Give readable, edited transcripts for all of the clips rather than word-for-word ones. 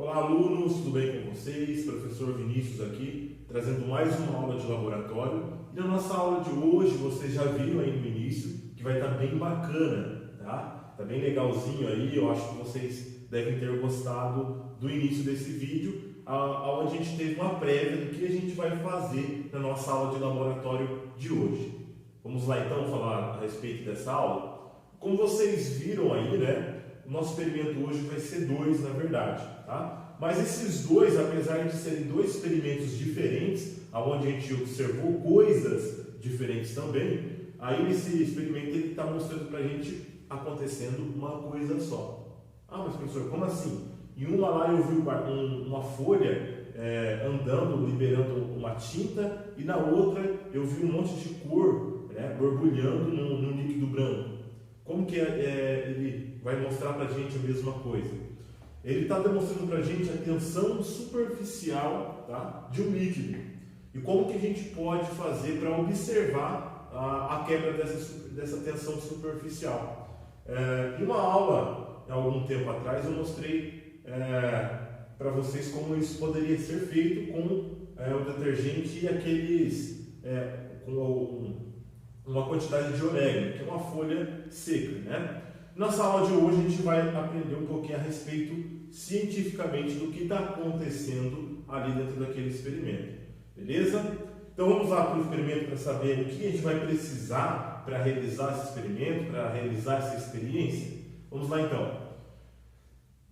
Olá, alunos, tudo bem com vocês? Professor Vinícius aqui, trazendo mais uma aula de laboratório. E na nossa aula de hoje, vocês já viram aí no início, que vai estar bem bacana, tá? Tá bem legalzinho aí, eu acho que vocês devem ter gostado do início desse vídeo, onde a gente teve uma prévia do que a gente vai fazer na nossa aula de laboratório de hoje. Vamos lá então falar a respeito dessa aula? Como vocês viram aí, né? O nosso experimento hoje vai ser 2, na verdade, tá? Mas esses dois, apesar de serem dois experimentos diferentes, onde a gente observou coisas diferentes também, aí nesse experimento ele está mostrando para a gente acontecendo uma coisa só. Ah, mas professor, como assim? Em uma lá eu vi uma folha andando, liberando uma tinta, e na outra eu vi um monte de cor, né, borbulhando num líquido branco. Como que ele vai mostrar para a gente a mesma coisa? Ele está demonstrando para a gente a tensão superficial, tá, de um líquido. E como que a gente pode fazer para observar a quebra dessa tensão superficial? Em uma aula, há algum tempo atrás, eu mostrei para vocês como isso poderia ser feito com o detergente e com uma quantidade de orégano, que é uma folha seca, né? Nessa aula de hoje a gente vai aprender um pouquinho a respeito cientificamente do que está acontecendo ali dentro daquele experimento, beleza? Então vamos lá para o experimento para saber o que a gente vai precisar para realizar esse experimento, para realizar essa experiência. Vamos lá então.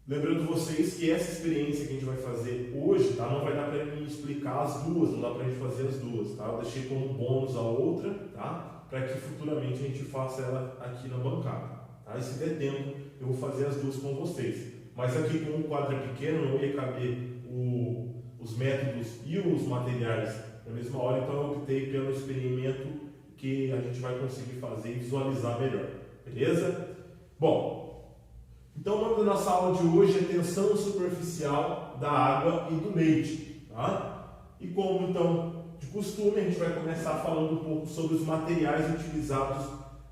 Lembrando vocês que essa experiência que a gente vai fazer hoje, tá, não vai dar para mim explicar as duas, não dá para a gente fazer as duas, tá? Eu deixei como bônus a outra, tá? Para que futuramente a gente faça ela aqui na bancada, tá? E se der tempo, eu vou fazer as duas com vocês. Mas aqui, como o quadro é pequeno, não ia caber os métodos e os materiais na mesma hora, então eu optei pelo experimento que a gente vai conseguir fazer e visualizar melhor, beleza? Bom, então o nome da nossa aula de hoje é tensão superficial da água e do leite, tá? E como então, de costume, a gente vai começar falando um pouco sobre os materiais utilizados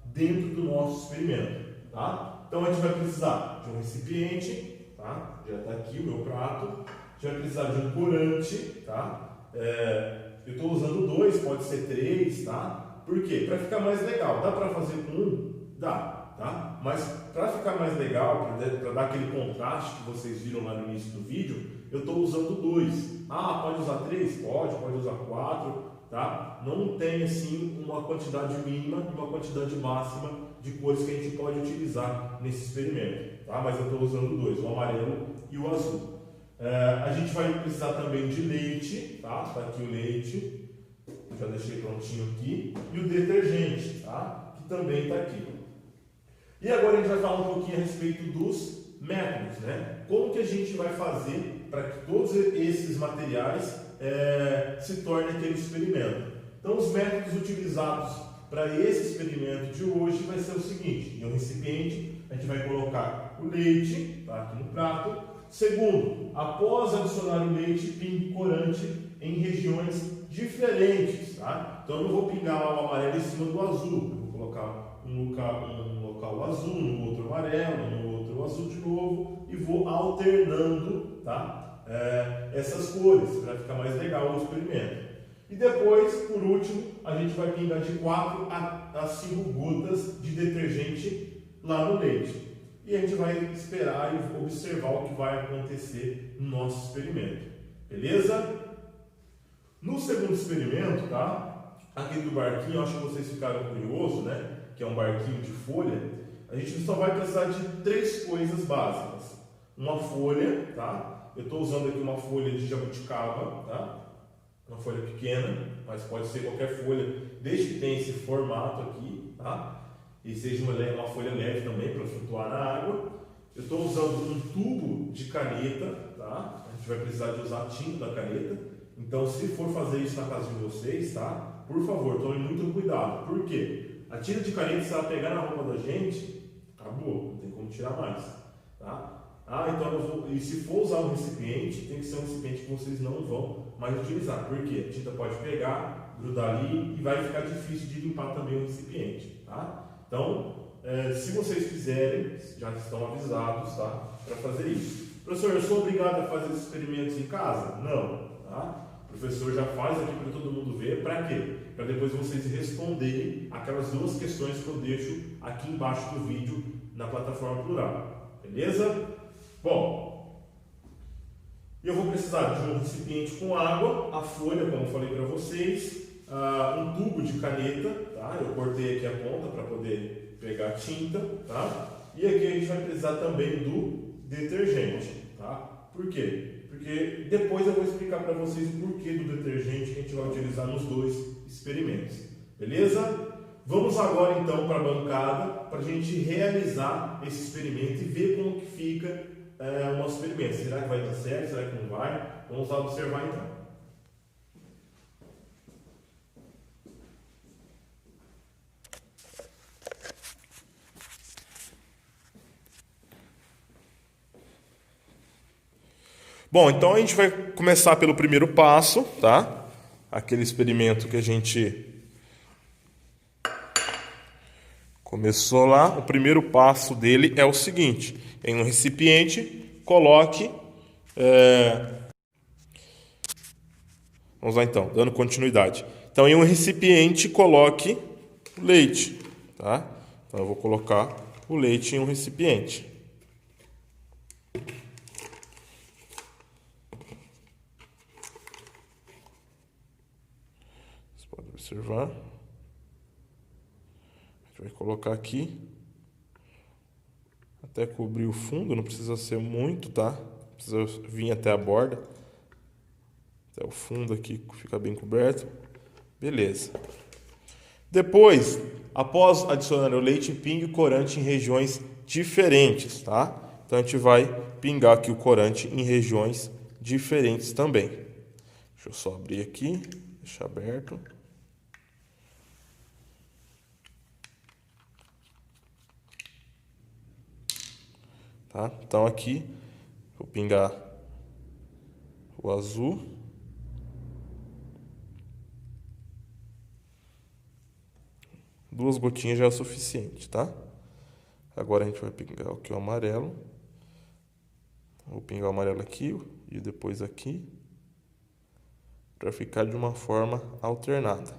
dentro do nosso experimento, tá? Então a gente vai precisar de um recipiente, tá? Já está aqui o meu prato. A gente vai precisar de um corante, tá? Eu estou usando 2, pode ser 3, tá? Por quê? Para ficar mais legal. Dá para fazer com 1? Dá, tá? Mas para ficar mais legal, para dar aquele contraste que vocês viram lá no início do vídeo, eu estou usando 2. Ah, pode usar 3? Pode usar 4, tá? Não tem assim uma quantidade mínima e uma quantidade máxima de cores que a gente pode utilizar nesse experimento, tá? Mas eu estou usando 2, o amarelo e o azul. A gente vai precisar também de leite, tá? Tá aqui o leite, já deixei prontinho aqui, e o detergente, tá? Que também está aqui. E agora a gente vai falar um pouquinho a respeito dos métodos, né? Como que a gente vai fazer para que todos esses materiais se tornem aquele experimento? Então, os métodos utilizados para esse experimento de hoje vai ser o seguinte: em um recipiente a gente vai colocar o leite, tá, aqui no prato. Segundo, após adicionar o leite, pingue corante em regiões diferentes, tá? Então eu não vou pingar o amarelo em cima do azul, eu vou colocar um local azul, no outro amarelo, no outro azul de novo, e vou alternando, tá? Essas cores para ficar mais legal o experimento. E depois, por último, a gente vai pingar de 4 a 5 gotas de detergente lá no leite. E a gente vai esperar e observar o que vai acontecer no nosso experimento. Beleza? No segundo experimento, tá? Aquele do barquinho, acho que vocês ficaram curiosos, né? Que é um barquinho de folha. A gente só vai precisar de 3 coisas básicas. Uma folha, tá? Eu estou usando aqui uma folha de jabuticaba, tá? Uma folha pequena, mas pode ser qualquer folha, desde que tenha esse formato aqui, tá? E seja uma folha leve também para flutuar na água. Eu estou usando um tubo de caneta, tá? A gente vai precisar de usar a tinta da caneta. Então, se for fazer isso na casa de vocês, tá? Por favor, tome muito cuidado. Por quê? A tinta de caneta, se ela pegar na roupa da gente, acabou, não tem como tirar mais, tá? Então e se for usar um recipiente, tem que ser um recipiente que vocês não vão mais utilizar. Por quê? A tinta pode pegar, grudar ali e vai ficar difícil de limpar também o recipiente, tá? Então, se vocês quiserem, já estão avisados, tá? Para fazer isso. Professor, eu sou obrigado a fazer esses experimentos em casa? Não, tá? O professor já faz aqui para todo mundo ver. Para quê? Para depois vocês responderem aquelas duas questões que eu deixo aqui embaixo do vídeo na plataforma Plural. Beleza? Bom, eu vou precisar de um recipiente com água, a folha, como eu falei para vocês, um tubo de caneta, tá? Eu cortei aqui a ponta para poder pegar tinta, tá? E aqui a gente vai precisar também do detergente, tá? Por quê? Porque depois eu vou explicar para vocês o porquê do detergente que a gente vai utilizar nos dois experimentos, beleza? Vamos agora então para a bancada para a gente realizar esse experimento e ver como que fica o nosso experimento. Será que vai dar certo? Será que não vai? Vamos lá observar então. Bom, então a gente vai começar pelo primeiro passo, tá? Aquele experimento que a gente começou lá. O primeiro passo dele é o seguinte: em um recipiente, coloque... Vamos lá então, dando continuidade. Então, em um recipiente, coloque o leite, tá? Então, eu vou colocar o leite em um recipiente. Você pode observar. A gente vai colocar aqui até cobrir o fundo, não precisa ser muito, tá? Precisa vir até a borda. Até o fundo aqui fica bem coberto. Beleza. Depois, após adicionar o leite, pingue o corante em regiões diferentes, tá? Então a gente vai pingar aqui o corante em regiões diferentes também. Deixa eu só abrir aqui, deixar aberto. Tá? Então aqui vou pingar o azul. Duas gotinhas já é o suficiente, tá? Agora a gente vai pingar aqui o amarelo. Vou pingar o amarelo aqui e depois aqui, para ficar de uma forma alternada.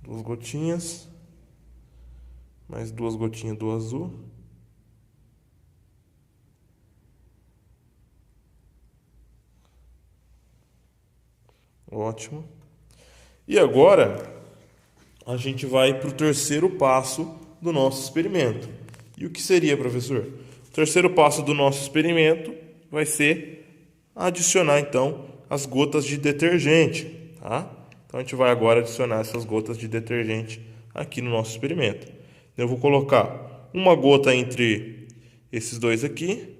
Duas gotinhas, mais duas gotinhas do azul. Ótimo. E agora a gente vai para o terceiro passo do nosso experimento. E o que seria, professor? O terceiro passo do nosso experimento vai ser adicionar então as gotas de detergente, tá? Então a gente vai agora adicionar essas gotas de detergente aqui no nosso experimento. Eu vou colocar uma gota entre esses dois aqui,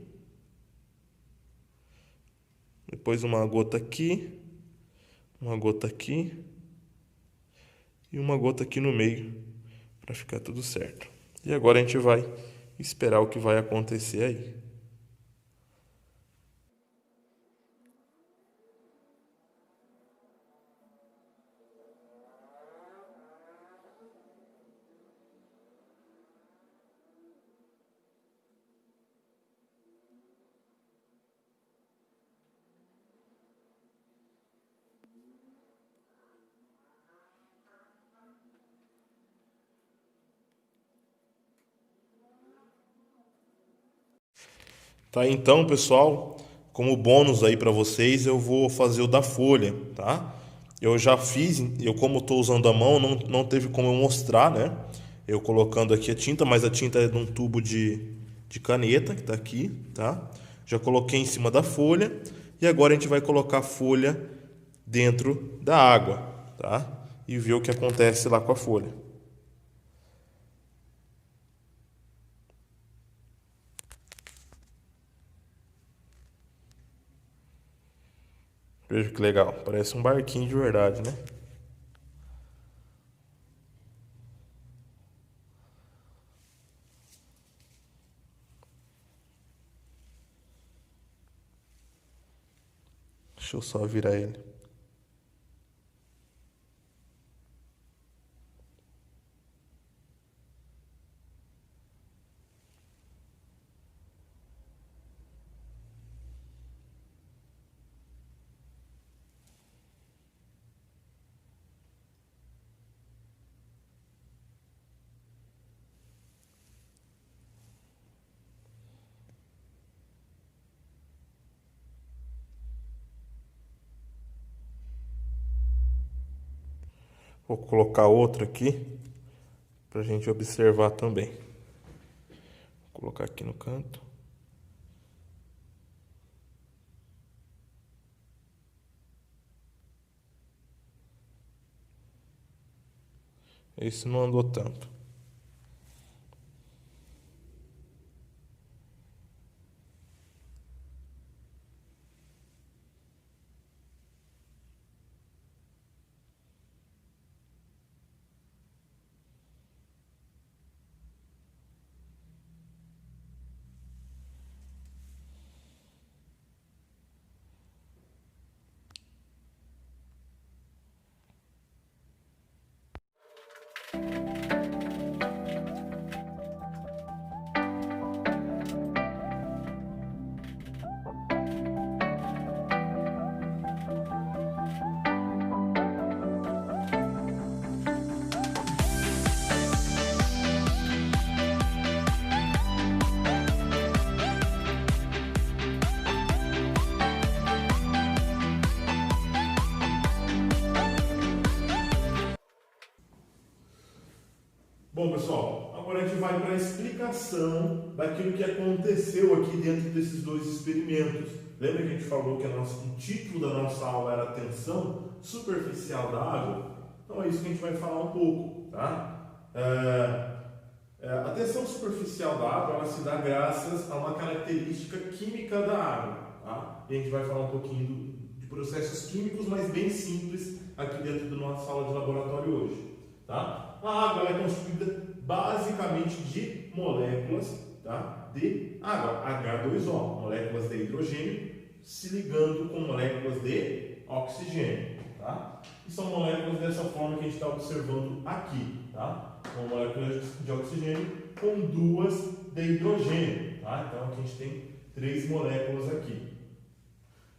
depois uma gota aqui, uma gota aqui e uma gota aqui no meio, para ficar tudo certo. E agora a gente vai esperar o que vai acontecer aí. Tá, então, pessoal, como bônus aí para vocês, eu vou fazer o da folha, tá? Eu já fiz, eu como estou usando a mão, não teve como eu mostrar, né? Eu colocando aqui a tinta, mas a tinta é de um tubo de caneta, que tá aqui, tá? Já coloquei em cima da folha e agora a gente vai colocar a folha dentro da água, tá? E ver o que acontece lá com a folha. Veja que legal, parece um barquinho de verdade, né? Deixa eu só virar ele. Vou colocar outra aqui para a gente observar também. Vou colocar aqui no canto. Esse não andou tanto. Bom, pessoal, agora a gente vai para a explicação daquilo que aconteceu aqui dentro desses dois experimentos. Lembra que a gente falou que o título da nossa aula era Tensão Superficial da Água? Então é isso que a gente vai falar um pouco, tá? A tensão superficial da água ela se dá graças a uma característica química da água, tá? E a gente vai falar um pouquinho de processos químicos, mas bem simples aqui dentro da nossa aula de laboratório hoje, tá? A água é constituída basicamente de moléculas, tá? De água, H2O, moléculas de hidrogênio se ligando com moléculas de oxigênio, tá? E são moléculas dessa forma que a gente está observando aqui, tá? Uma molécula de oxigênio com duas de hidrogênio, tá? Então aqui a gente tem 3 moléculas aqui.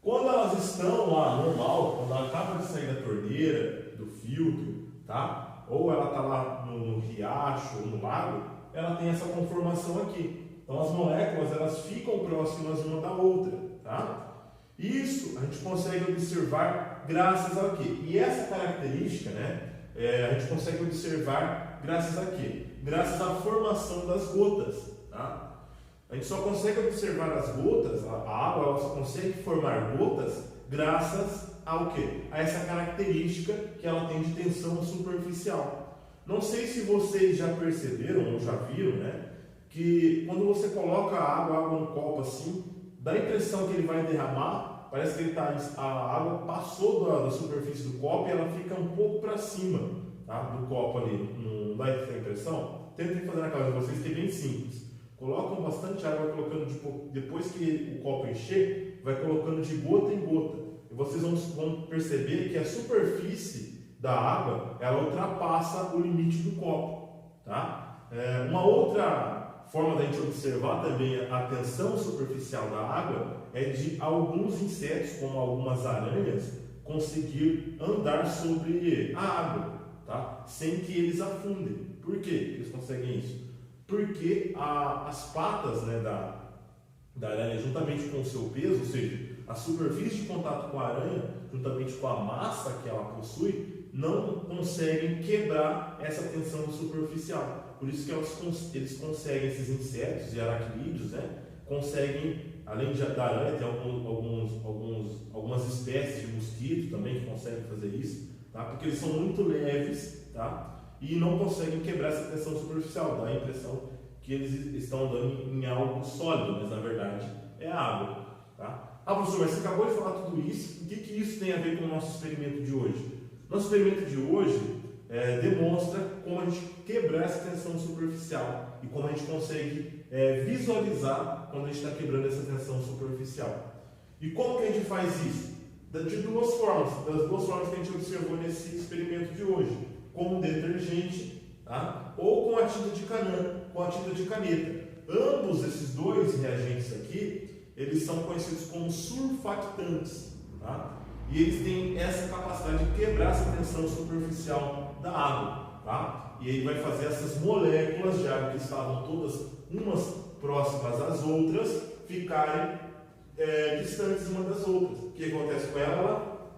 Quando elas estão lá normal, quando ela acaba de sair da torneira, do filtro, tá? Ou ela está lá no riacho ou no lago, ela tem essa conformação aqui. Então as moléculas elas ficam próximas uma da outra, tá? Isso a gente consegue observar graças ao quê? E essa característica, né? A gente consegue observar graças a quê? Graças à formação das gotas, tá? A gente só consegue observar as gotas, a água ela só consegue formar gotas graças ao quê? A essa característica que ela tem de tensão superficial. Não sei se vocês já perceberam ou já viram, né? Que quando você coloca a água no copo assim, dá a impressão que ele vai derramar, parece que a água passou da superfície do copo e ela fica um pouco para cima, tá? Do copo ali. Não dá essa impressão? Tentem fazer na casa de vocês, que é bem simples. Colocam bastante água, colocando depois que o copo encher, vai colocando de gota em gota. E vocês vão perceber que a superfície da água ela ultrapassa o limite do copo, tá? Uma outra forma da gente observar também a tensão superficial da água é de alguns insetos, como algumas aranhas, conseguir andar sobre a água, tá? Sem que eles afundem. Por que eles conseguem isso? Porque as patas, né, da aranha, juntamente com o seu peso, ou seja, a superfície de contato com a aranha, juntamente com a massa que ela possui, não conseguem quebrar essa tensão superficial. Por isso que eles conseguem, esses insetos e aracnídeos, né, conseguem, além da aranha, tem algumas espécies de mosquito também que conseguem fazer isso, tá? Porque eles são muito leves, tá? E não conseguem quebrar essa tensão superficial, dá a impressão que eles estão andando em algo sólido, mas na verdade é água, tá? Ah, professor, mas você acabou de falar tudo isso, o que isso tem a ver com o nosso experimento de hoje? Nosso experimento de hoje demonstra como a gente quebrar essa tensão superficial e como a gente consegue visualizar quando a gente está quebrando essa tensão superficial. E como que a gente faz isso? De duas formas, das duas formas que a gente observou nesse experimento de hoje, com detergente, tá? Ou com a tinta de caneta. Ambos esses dois reagentes aqui, eles são conhecidos como surfactantes, tá? E eles têm essa capacidade de quebrar essa tensão superficial da água, tá? E ele vai fazer essas moléculas de água que estavam todas umas próximas às outras ficarem distantes umas das outras. O que acontece com ela? Ela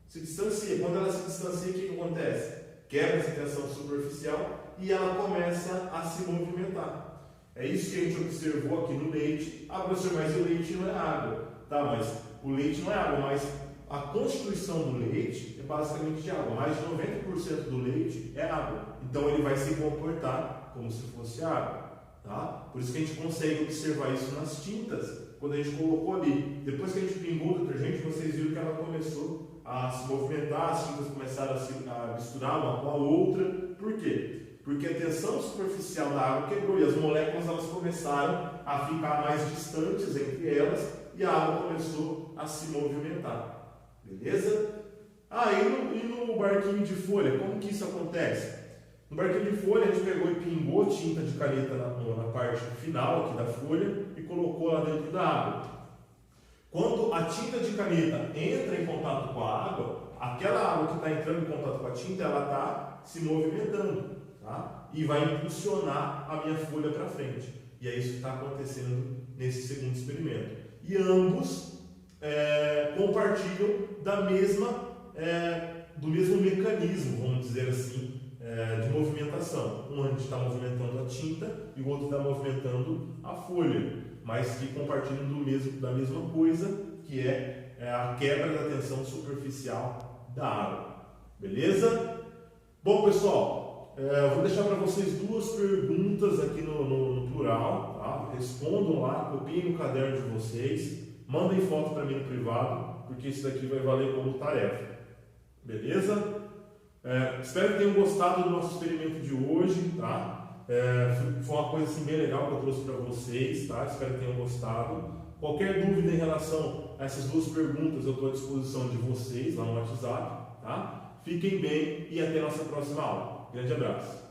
se distancia. Quando ela se distancia, o que acontece? quebra essa tensão superficial e ela começa a se movimentar. É isso que a gente observou aqui no leite. Ah, professor, mas o leite não é água. Tá, mas o leite não é água, mas a constituição do leite é basicamente de água. Mais de 90% do leite é água. Então ele vai se comportar como se fosse água. Tá? Por isso que a gente consegue observar isso nas tintas, quando a gente colocou ali. Depois que a gente pingou o detergente, vocês viram que ela começou a se movimentar, as tintas começaram a misturar uma com a outra. Por quê? Porque a tensão superficial da água quebrou e as moléculas elas começaram a ficar mais distantes entre elas e a água começou a se movimentar. Beleza? E no barquinho de folha, como que isso acontece? No barquinho de folha a gente pegou e pingou tinta de caneta na parte final aqui da folha e colocou lá dentro da água. Quando a tinta de caneta entra em contato com a água, aquela água que está entrando em contato com a tinta, ela está se movimentando, tá? E vai impulsionar a minha folha para frente. E é isso que está acontecendo nesse segundo experimento. E ambos compartilham do mesmo mecanismo, vamos dizer assim, de movimentação. Um a gente está movimentando a tinta e o outro está movimentando a folha, mas que compartilham da mesma coisa, que é a quebra da tensão superficial da água. Beleza? Bom, pessoal, vou deixar para vocês duas perguntas aqui no plural, tá? Respondam lá, copiem no caderno de vocês, mandem foto para mim no privado, porque isso daqui vai valer como tarefa. Beleza? Espero que tenham gostado do nosso experimento de hoje, tá? Foi uma coisa assim bem legal que eu trouxe para vocês, tá? Espero que tenham gostado. Qualquer dúvida em relação a essas duas perguntas, eu estou à disposição de vocês lá no WhatsApp, tá? Fiquem bem e até a nossa próxima aula. Grande abraço!